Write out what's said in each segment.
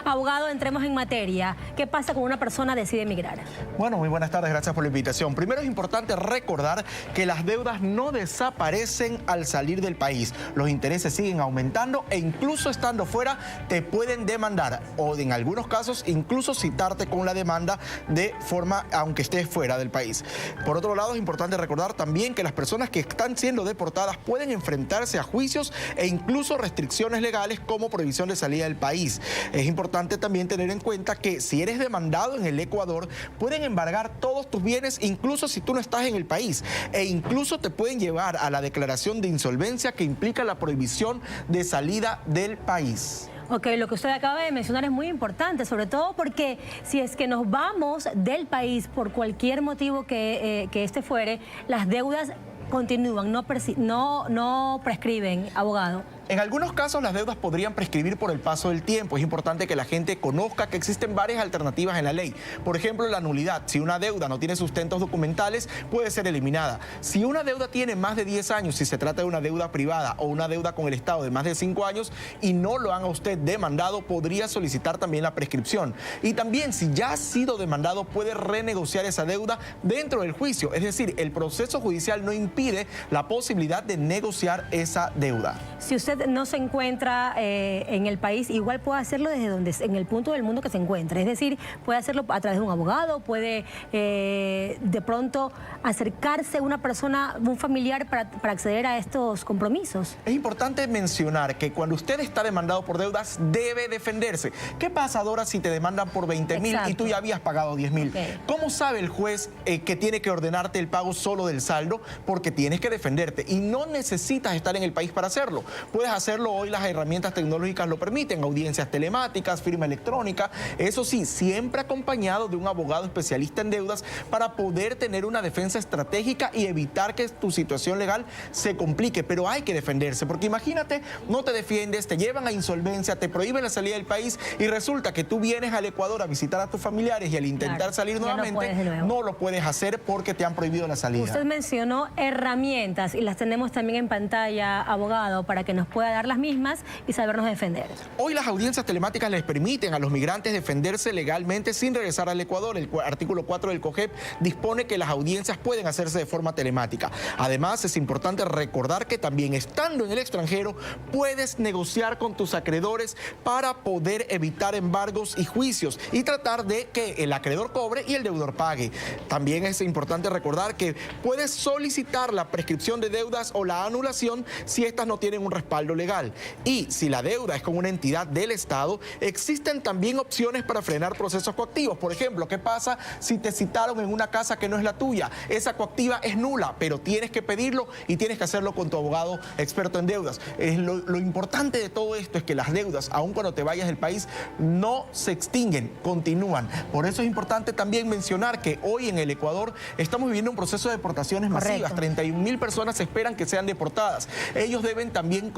Abogado, entremos en materia. ¿Qué pasa cuando una persona decide emigrar? Bueno, muy buenas tardes, gracias por la invitación. Primero es importante recordar que las deudas no desaparecen al salir del país. Los intereses siguen aumentando e incluso estando fuera te pueden demandar o en algunos casos incluso citarte con la demanda de forma aunque estés fuera del país. Por otro lado, es importante recordar también que las personas que están siendo deportadas pueden enfrentarse a juicios e incluso restricciones legales como prohibición de salida del país. Es importante también tener en cuenta que si eres demandado en el Ecuador, pueden embargar todos tus bienes, incluso si tú no estás en el país, e incluso te pueden llevar a la declaración de insolvencia que implica la prohibición de salida del país. Ok, lo que usted acaba de mencionar es muy importante, sobre todo porque si es que nos vamos del país por cualquier motivo que este fuere, las deudas continúan, no prescriben, abogado. En algunos casos las deudas podrían prescribir por el paso del tiempo. Es importante que la gente conozca que existen varias alternativas en la ley. Por ejemplo, la nulidad. Si una deuda no tiene sustentos documentales, puede ser eliminada. Si una deuda tiene más de 10 años, si se trata de una deuda privada o una deuda con el Estado de más de 5 años y no lo han a usted demandado, podría solicitar también la prescripción. Y también, si ya ha sido demandado, puede renegociar esa deuda dentro del juicio. Es decir, el proceso judicial no impide la posibilidad de negociar esa deuda. Si usted no se encuentra en el país, igual puede hacerlo desde en el punto del mundo que se encuentre. Es decir, puede hacerlo a través de un abogado, puede de pronto acercarse a una persona, un familiar para acceder a estos compromisos. Es importante mencionar que cuando usted está demandado por deudas, debe defenderse. ¿Qué pasa, Dora, si te demandan por 20.000 y tú ya habías pagado 10.000? Okay. ¿Cómo sabe el juez que tiene que ordenarte el pago solo del saldo? Porque tienes que defenderte y no necesitas estar en el país para hacerlo. Puedes hacerlo hoy, las herramientas tecnológicas lo permiten, audiencias telemáticas, firma electrónica, eso sí, siempre acompañado de un abogado especialista en deudas para poder tener una defensa estratégica y evitar que tu situación legal se complique, pero hay que defenderse, porque imagínate, no te defiendes, te llevan a insolvencia, te prohíben la salida del país y resulta que tú vienes al Ecuador a visitar a tus familiares y al intentar salir nuevamente, no lo puedes hacer porque te han prohibido la salida. Usted mencionó herramientas y las tenemos también en pantalla, abogado, para que nos pueda dar las mismas y sabernos defender. Hoy las audiencias telemáticas les permiten a los migrantes defenderse legalmente sin regresar al Ecuador. El artículo 4 del COGEP dispone que las audiencias pueden hacerse de forma telemática. Además, es importante recordar que también estando en el extranjero puedes negociar con tus acreedores para poder evitar embargos y juicios y tratar de que el acreedor cobre y el deudor pague. También es importante recordar que puedes solicitar la prescripción de deudas o la anulación si estas no tienen un respaldo legal. Y si la deuda es con una entidad del Estado, existen también opciones para frenar procesos coactivos. Por ejemplo, ¿qué pasa si te citaron en una casa que no es la tuya? Esa coactiva es nula, pero tienes que pedirlo y tienes que hacerlo con tu abogado experto en deudas. Lo importante de todo esto es que las deudas, aun cuando te vayas del país, no se extinguen, continúan. Por eso es importante también mencionar que hoy en el Ecuador estamos viviendo un proceso de deportaciones masivas. 31.000 personas esperan que sean deportadas. Ellos deben también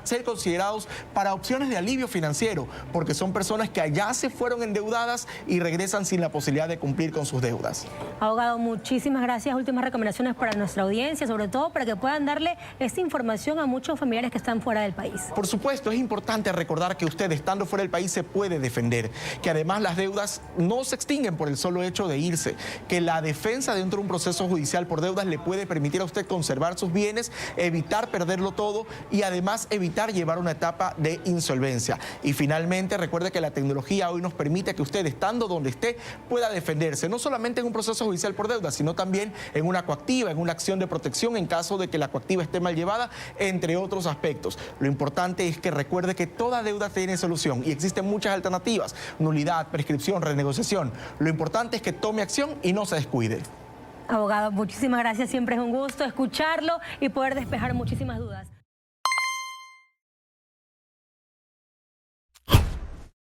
ser considerados para opciones de alivio financiero, porque son personas que allá se fueron endeudadas y regresan sin la posibilidad de cumplir con sus deudas. Abogado, muchísimas gracias. Últimas recomendaciones para nuestra audiencia, sobre todo para que puedan darle esta información a muchos familiares que están fuera del país. Por supuesto, es importante recordar que usted, estando fuera del país, se puede defender, que además las deudas no se extinguen por el solo hecho de irse, que la defensa dentro de un proceso judicial por deudas le puede permitir a usted conservar sus bienes, evitar perderlo todo y además evitar llevar una etapa de insolvencia. Y finalmente, recuerde que la tecnología hoy nos permite que usted, estando donde esté, pueda defenderse, no solamente en un proceso judicial por deuda, sino también en una coactiva, en una acción de protección en caso de que la coactiva esté mal llevada, entre otros aspectos. Lo importante es que recuerde que toda deuda tiene solución y existen muchas alternativas: nulidad, prescripción, renegociación. Lo importante es que tome acción y no se descuide. Abogado, muchísimas gracias. Siempre es un gusto escucharlo y poder despejar muchísimas dudas.